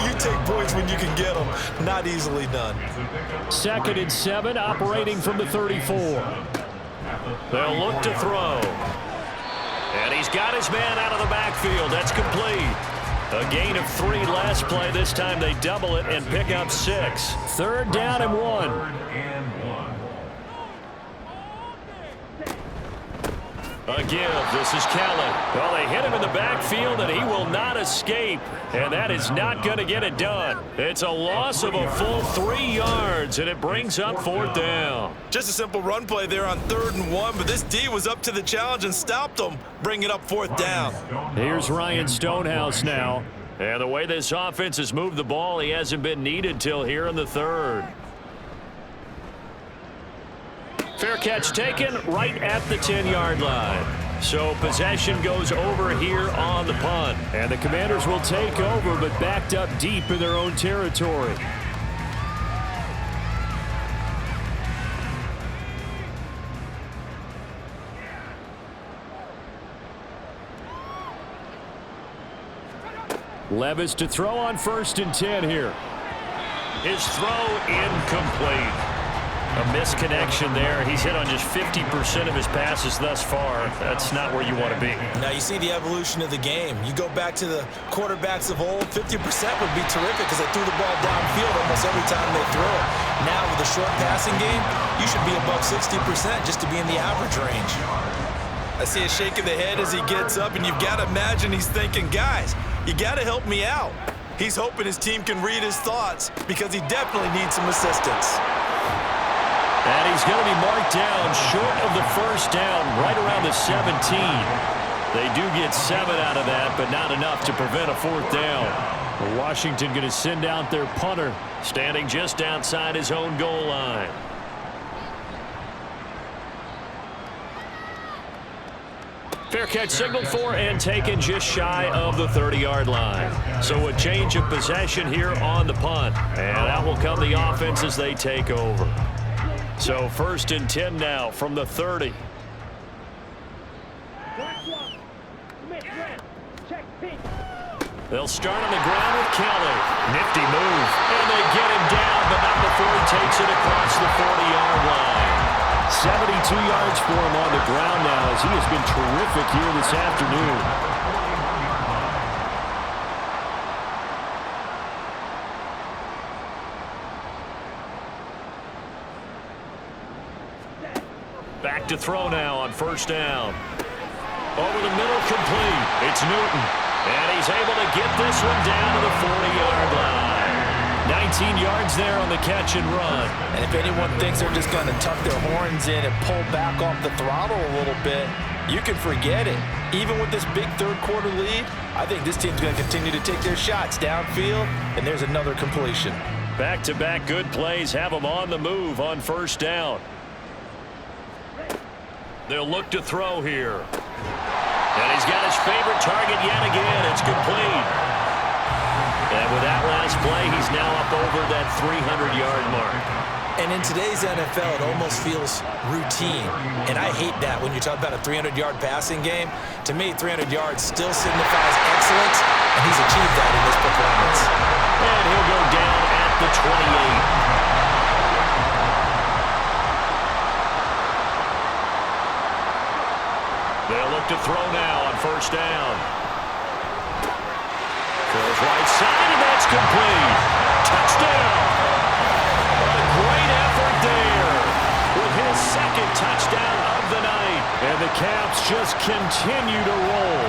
Speaker 3: you take points when you can get them. Not easily done.
Speaker 6: 2nd and 7, operating from the 34.
Speaker 2: They'll look to throw. And he's got his man out of the backfield. That's complete. A gain of 3 last play. This time they double it and pick up 6.
Speaker 6: 3rd down and 1.
Speaker 2: A give. This is Kelly. Well, they hit him in the backfield, and he will not escape. And that is not going to get it done. It's a loss of a full 3 yards, and it brings up 4th down.
Speaker 3: Just a simple run play there on 3rd and 1, but this D was up to the challenge and stopped them, bringing up 4th down.
Speaker 6: Here's Ryan Stonehouse now.
Speaker 2: And the way this offense has moved the ball, he hasn't been needed till here in the 3rd. Fair catch taken right at the 10-yard line. So possession goes over here on the punt.
Speaker 6: And the Commanders will take over, but backed up deep in their own territory. Levis to throw on 1st and 10 here.
Speaker 2: His throw incomplete. A misconnection there. He's hit on just 50% of his passes thus far. That's not where you want to be.
Speaker 3: Now you see the evolution of the game. You go back to the quarterbacks of old, 50% would be terrific because they threw the ball downfield almost every time they threw it. Now with the short passing game, you should be above 60% just to be in the average range. I see a shake of the head as he gets up, and you've got to imagine he's thinking, guys, you got to help me out. He's hoping his team can read his thoughts because he definitely needs some assistance.
Speaker 6: And he's going to be marked down short of the 1st down, right around the 17.
Speaker 2: They do get 7 out of that, but not enough to prevent a 4th down.
Speaker 6: Washington going to send out their punter.
Speaker 2: Standing just outside his own goal line. Fair catch signaled for and taken just shy of the 30-yard line. So a change of possession here on the punt. And out will come the offense as they take over. So 1st and 10 now from the 30. They'll start on the ground with Kelly. Nifty move. And they get him down, but not before he takes it across the 40-yard line.
Speaker 6: 72 yards for him on the ground now as he has been terrific here this afternoon.
Speaker 2: Back to throw now on 1st down. Over the middle, complete. It's Newton. And he's able to get this one down to the 40-yard line. 19 yards there on the catch and run.
Speaker 3: And if anyone thinks they're just going to tuck their horns in and pull back off the throttle a little bit, you can forget it. Even with this big third-quarter lead, I think this team's going to continue to take their shots downfield, and there's another completion.
Speaker 2: Back-to-back good plays have them on the move on 1st down. They'll look to throw here. And he's got his favorite target yet again. It's complete. And with that last play, he's now up over that 300-yard mark.
Speaker 3: And in today's NFL, it almost feels routine. And I hate that when you talk about a 300-yard passing game. To me, 300 yards still signifies excellence, and he's achieved that in this performance.
Speaker 2: And he'll go down at the 28. They'll look to throw now on 1st down. Throws right side, and that's complete. Touchdown. A great effort there with his 2nd touchdown of the night.
Speaker 6: And the Caps just continue to roll.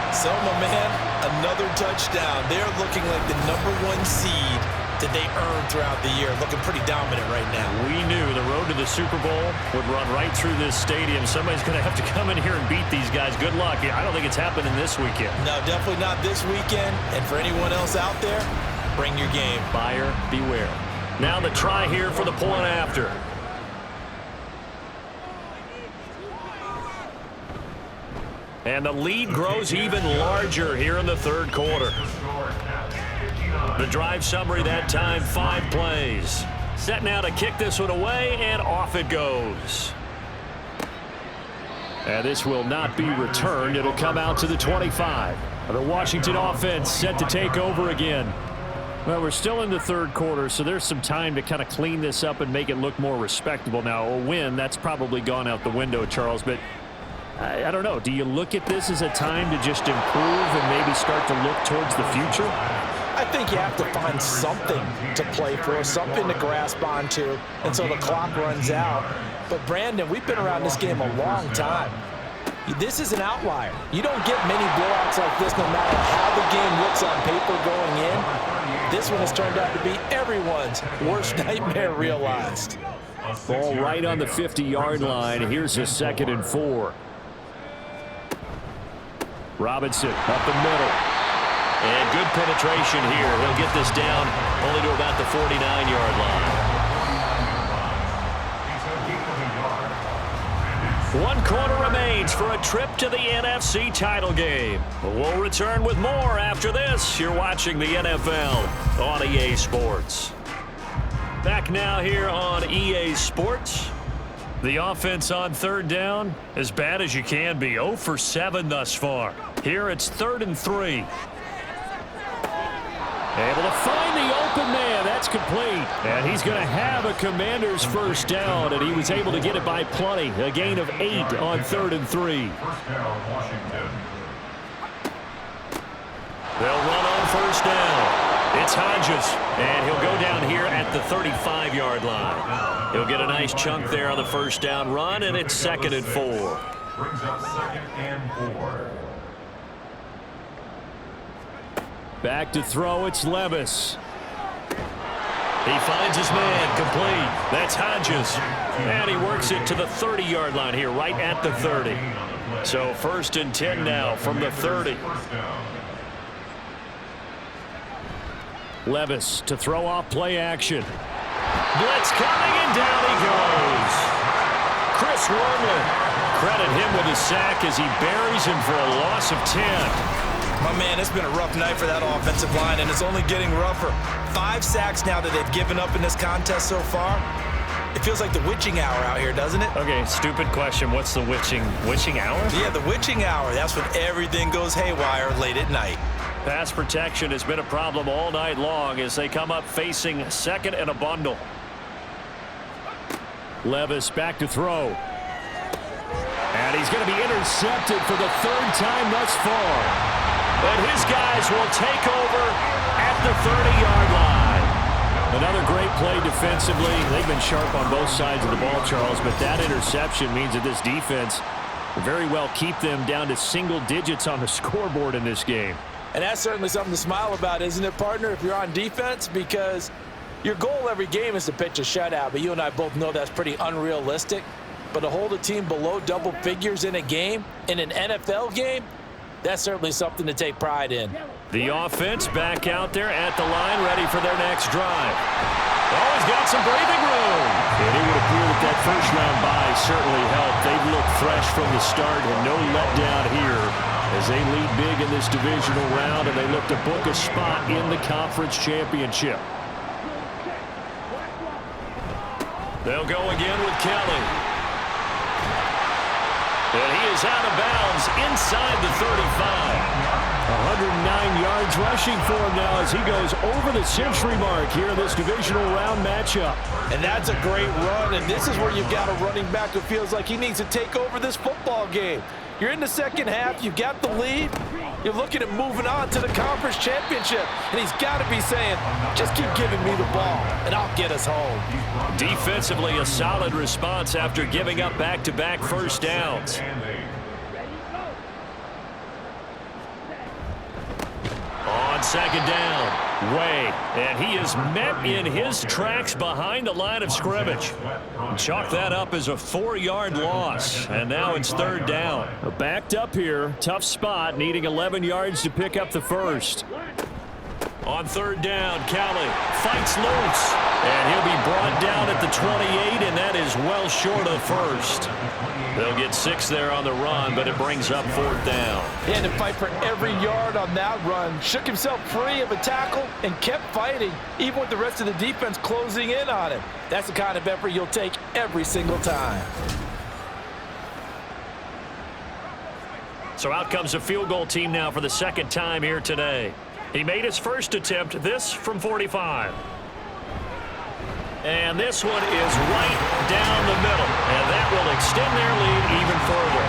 Speaker 3: So, my man, another touchdown. They're looking like the #1 seed that they earned throughout the year. Looking pretty dominant right now.
Speaker 2: We knew the road to the Super Bowl would run right through this stadium. Somebody's going to have to come in here and beat these guys. Good luck. I don't think it's happening this weekend.
Speaker 3: No, definitely not this weekend. And for anyone else out there, bring your game.
Speaker 2: Buyer beware. Now the try here for the point after. And the lead grows even larger here in the 3rd quarter. The drive summary that time, 5 plays. Set now to kick this one away, and off it goes.
Speaker 6: And this will not be returned. It'll come out to the 25. The Washington offense set to take over again. Well, we're still in the 3rd quarter, so there's some time to kind of clean this up and make it look more respectable. Now, a win, that's probably gone out the window, Charles, but I don't know. Do you look at this as a time to just improve and maybe start to look towards the future?
Speaker 3: I think you have to find something to play for, something to grasp onto until the clock runs out. But, Brandon, we've been around this game a long time. This is an outlier. You don't get many blowouts like this no matter how the game looks on paper going in. This one has turned out to be everyone's worst nightmare realized.
Speaker 6: Ball right on the 50-yard line. Here's a 2nd and 4. Robinson up the middle.
Speaker 2: And good penetration here. He'll get this down only to about the 49-yard line. 1 quarter remains for a trip to the NFC title game. We'll return with more after this. You're watching the NFL on EA Sports. Back now here on EA Sports. The offense on 3rd down, as bad as you can be. 0 for 7 thus far. Here it's 3rd and 3.
Speaker 6: Able to find the open man. That's complete. And he's going to have a Commander's 1st down, and he was able to get it by plenty. A gain of 8 on 3rd and 3.
Speaker 2: They'll run on 1st down. It's Hodges, and he'll go down here at the 35-yard line. He'll get a nice chunk there on the 1st down run, and it's 2nd and 4.
Speaker 4: Brings up 2nd and 4.
Speaker 6: Back to throw, it's Levis.
Speaker 2: He finds his man, complete. That's Hodges. And he works it to the 30-yard line here, right at the 30. So 1st and 10 now from the 30.
Speaker 6: Levis to throw off play action.
Speaker 2: Blitz coming, and down he goes. Chris Wormley credit him with a sack as he buries him for a loss of 10.
Speaker 3: My man, it's been a rough night for that offensive line, and it's only getting rougher. 5 sacks now that they've given up in this contest so far. It feels like the witching hour out here, doesn't it?
Speaker 2: Okay, stupid question. What's the witching hour?
Speaker 3: Yeah, the witching hour. That's when everything goes haywire late at night.
Speaker 2: Pass protection has been a problem all night long as they come up facing second and a bundle.
Speaker 6: Levis back to throw. And he's going to be intercepted for the 3rd time thus far.
Speaker 2: But his guys will take over at the 30-yard line.
Speaker 6: Another great play defensively. They've been sharp on both sides of the ball, Charles, but that interception means that this defense will very well keep them down to single digits on the scoreboard in this game.
Speaker 3: And that's certainly something to smile about, isn't it, partner, if you're on defense? Because your goal every game is to pitch a shutout, but you and I both know that's pretty unrealistic. But to hold a team below double figures in a game, in an NFL game, that's certainly something to take pride in.
Speaker 2: The offense back out there at the line, ready for their next drive. Oh, he's got some breathing room.
Speaker 6: And it would appear that that first-round bye certainly helped. They've looked fresh from the start and no letdown here as they lead big in this divisional round, and they look to book a spot in the conference championship.
Speaker 2: They'll go again with Kelly. And he is out of bounds inside the 35.
Speaker 6: 109 yards rushing for him now as he goes over the century mark here in this divisional round matchup.
Speaker 3: And that's a great run, and this is where you've got a running back who feels like he needs to take over this football game. You're in the second half, you've got the lead, you're looking at moving on to the conference championship, and he's got to be saying, just keep giving me the ball, and I'll get us home.
Speaker 2: Defensively, a solid response after giving up back-to-back first downs. On second down, Way, and he is met in his tracks behind the line of scrimmage. Chalk that up as a 4-yard loss, and now it's 3rd down.
Speaker 6: Backed up here, tough spot, needing 11 yards to pick up the first.
Speaker 2: On 3rd down, Kelly fights loose, and he'll be brought down at the 28, and that is well short of the first. They'll get 6 there on the run, but it brings up 4th down.
Speaker 3: He had to fight for every yard on that run, shook himself free of a tackle, and kept fighting, even with the rest of the defense closing in on him. That's the kind of effort you'll take every single time.
Speaker 2: So out comes a field goal team now for the 2nd time here today. He made his first attempt, this from 45. And this one is right down the middle, and that will extend their lead even further.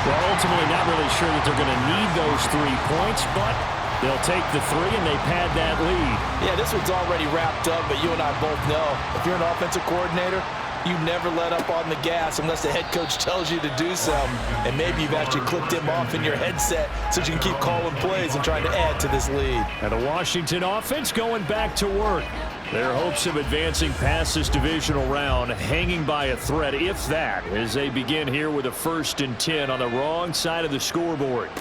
Speaker 6: Well, ultimately not really sure that they're going to need those 3 points, but they'll take the 3 and they pad that lead.
Speaker 3: Yeah, this one's already wrapped up, but you and I both know if you're an offensive coordinator, you never let up on the gas unless the head coach tells you to do something. And maybe you've actually clicked him off in your headset so you can keep calling plays and trying to add to this lead.
Speaker 6: And the Washington offense going back to work. Their hopes of advancing past this divisional round hanging by a thread, if that, as they begin here with a 1st and 10 on the wrong side of the scoreboard.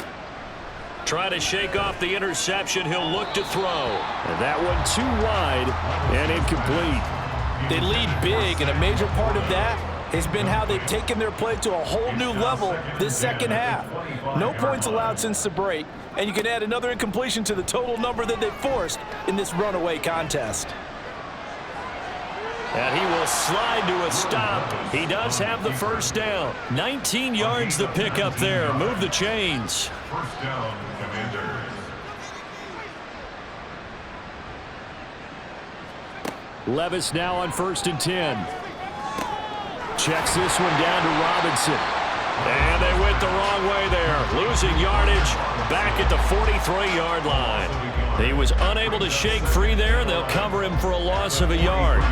Speaker 2: Try to shake off the interception. He'll look to throw.
Speaker 6: And that one too wide and incomplete.
Speaker 3: They lead big, and a major part of that has been how they've taken their play to a whole new level this second half. No points allowed since the break, and you can add another incompletion to the total number that they've forced in this runaway contest.
Speaker 2: And he will slide to a stop. He does have the 1st down. 19 yards to pick up there. Move the chains.
Speaker 4: 1st down, Commanders.
Speaker 6: Levis now on 1st and 10. Checks this one down to Robinson.
Speaker 2: And they went the wrong way there. Losing yardage back at the 43-yard line. He was unable to shake free there, and they'll cover him for a loss of a yard.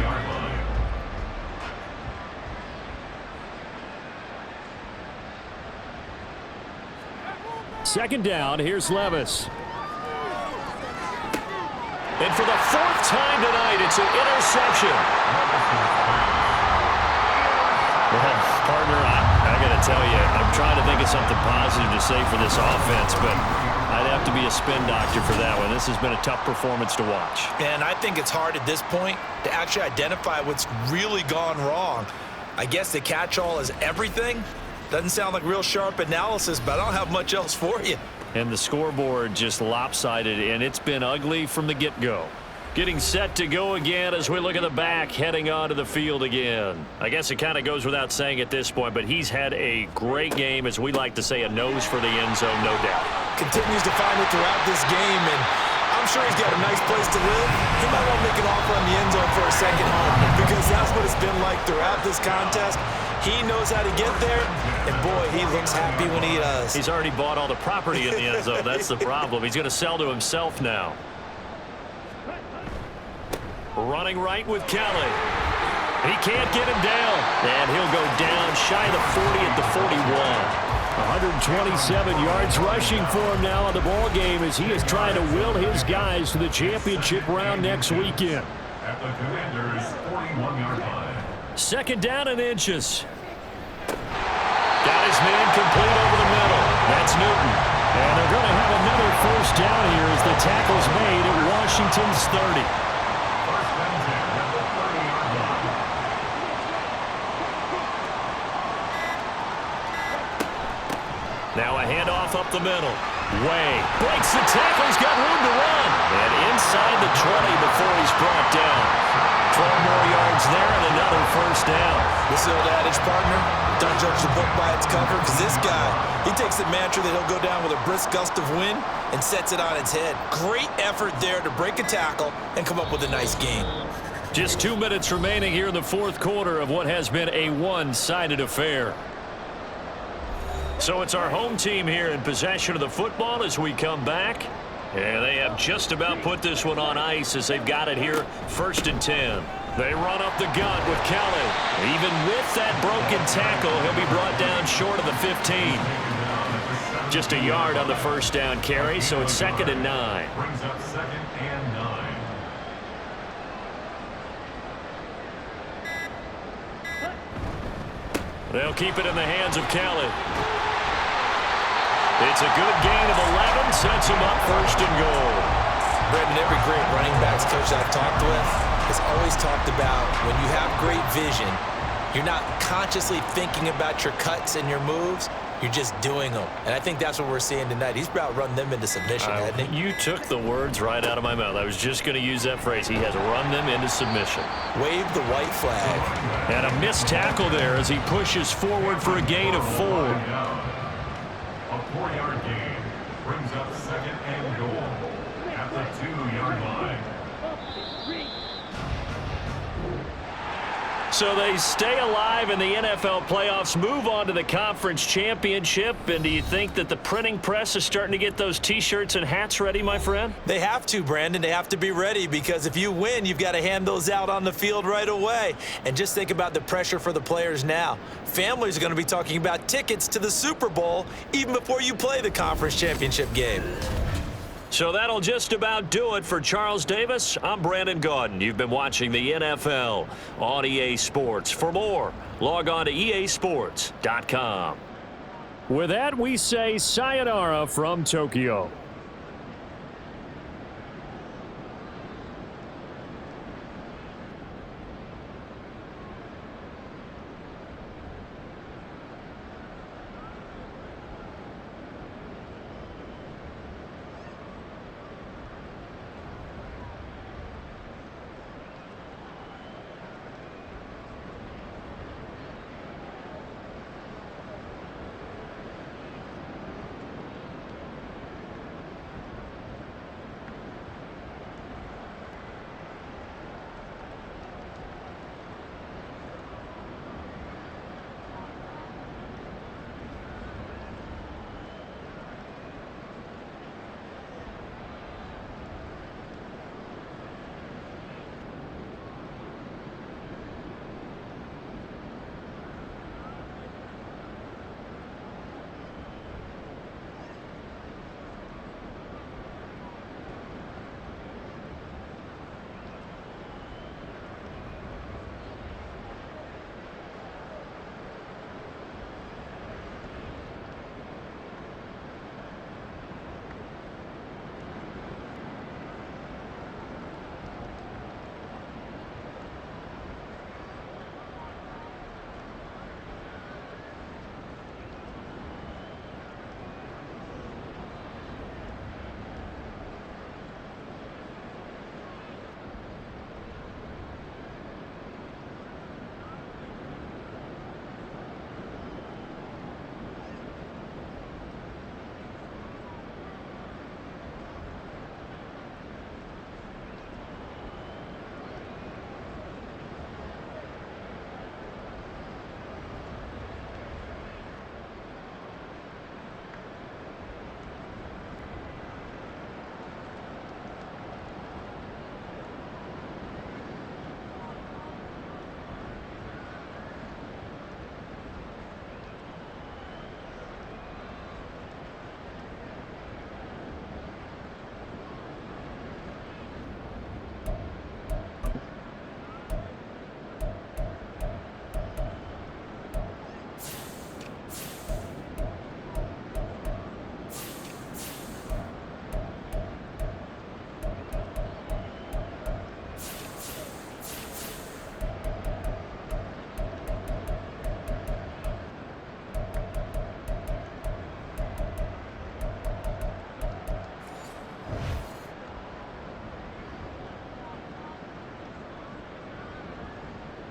Speaker 6: 2nd down, here's Levis.
Speaker 2: And for the 4th time tonight, it's an interception. Well, partner, I got to tell you, I'm trying to think of something positive to say for this offense, but I'd have to be a spin doctor for that one. This has been a tough performance to watch.
Speaker 3: And I think it's hard at this point to actually identify what's really gone wrong. I guess the catch-all is everything, Doesn't sound like real sharp analysis, but I don't have much else for you.
Speaker 6: And the scoreboard just lopsided, and it's been ugly from the get-go. Getting set to go again as we look at the back, heading onto the field again. I guess it kind of goes without saying at this point, but he's had a great game, as we like to say, a nose for the end zone, no doubt.
Speaker 3: Continues to find it throughout this game, and I'm sure he's got a nice place to live. He might want to make an offer on the end zone for a second home, because that's what it's been like throughout this contest. He knows how to get there, and boy, he looks happy when he does.
Speaker 6: He's already bought all the property in the end zone. That's the problem. He's going to sell to himself now. Running right with Kelly. He can't get him down. And he'll go down shy of the 40 at the 41. 127 yards rushing for him now in the ball game as he is trying to will his guys to the championship round next weekend.
Speaker 4: At the Commanders' 41-yard line.
Speaker 6: Second down and inches. Got his man complete over the middle. That's Newton. And they're going to have another first down here as the tackle's made at Washington's 30.
Speaker 4: First and 10 at the 30-yard line.
Speaker 6: Now a handoff up the middle. Way. Breaks the tackle. He's got room to run. And inside the 20 before he's brought down. 12 more yards there and another first down.
Speaker 3: This old adage, partner, don't judge the book by its cover, because this guy, he takes the mantra that he'll go down with a brisk gust of wind and sets it on its head. Great effort there to break a tackle and come up with a nice gain.
Speaker 6: Just 2 minutes remaining here in the fourth quarter of what has been a one-sided affair. So it's our home team here in possession of the football as we come back. And they have just about put this one on ice as they've got it here, 1st and 10. They run up the gut with Kelly. Even with that broken tackle, he'll be brought down short of the 15. Just a yard on the first down carry, so it's 2nd and 9.
Speaker 4: Brings up 2nd and 9.
Speaker 6: They'll keep it in the hands of Kelly. It's a good gain of 11, sets him up 1st and goal.
Speaker 3: Brendan, every great running backs coach I've talked with has always talked about when you have great vision, you're not consciously thinking about your cuts and your moves, you're just doing them. And I think that's what we're seeing tonight. He's about run them into submission, hasn't he?
Speaker 6: You took the words right out of my mouth. I was just going to use that phrase. He has run them into submission.
Speaker 3: Wave the white flag.
Speaker 6: And a missed tackle there as he pushes forward for a gain of 4.
Speaker 4: A 4-yard gain brings up 2nd and goal at the 2-yard line.
Speaker 6: So they stay alive in the NFL playoffs, move on to the conference championship. And do you think that the printing press is starting to get those T-shirts and hats ready, my friend?
Speaker 3: They have to, Brandon. They have to be ready, because if you win, you've got to hand those out on the field right away. And just think about the pressure for the players now. Families are going to be talking about tickets to the Super Bowl even before you play the conference championship game.
Speaker 6: So that'll just about do it for Charles Davis. I'm Brandon Gaudin. You've been watching the NFL on EA Sports. For more, log on to easports.com. With that, we say sayonara from Tokyo.